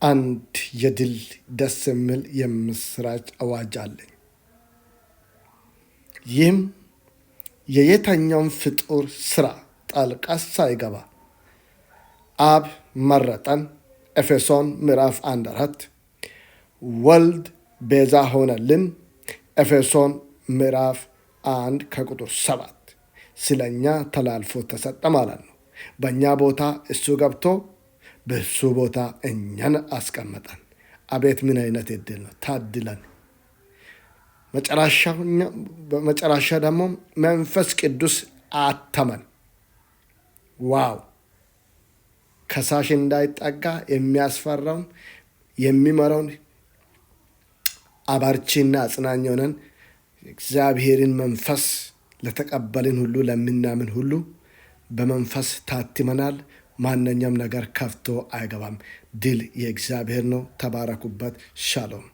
አንድ የድል ደስ የሚል የምስራች አዋጅ አለኝ። ይህም የየትኛውም ፍጡር ስራ ጣልቃ ሳይገባ አብ መረጠን ኤፌሶን ምዕራፍ 1:4 ወልድ ቤዛ ሆነልን ኤፌሶን ምዕራፍ 1:7 ስለኛ ተላልፎ ተሰጠ ማለት ነው። በእኛ ቦታ እሱ ገብቶ በሱ ቦታ እኛን አስቀመጠን። አቤት ምን አይነት እድል ነው! ታድለን። በመጨረሻ ደግሞ መንፈስ ቅዱስ አተመን። ዋው! ከሳሽ እንዳይጠጋ የሚያስፈራውን የሚመራውን አባርቺና አጽናኝ ሆነን እግዚአብሔርን መንፈስ ለተቀበልን ሁሉ ለምናምን ሁሉ በመንፈስ ታትመናል። ማንኛውም ነገር ከፍቶ አይገባም። ድል የእግዚአብሔር ነው። ተባረኩበት። ሻሎም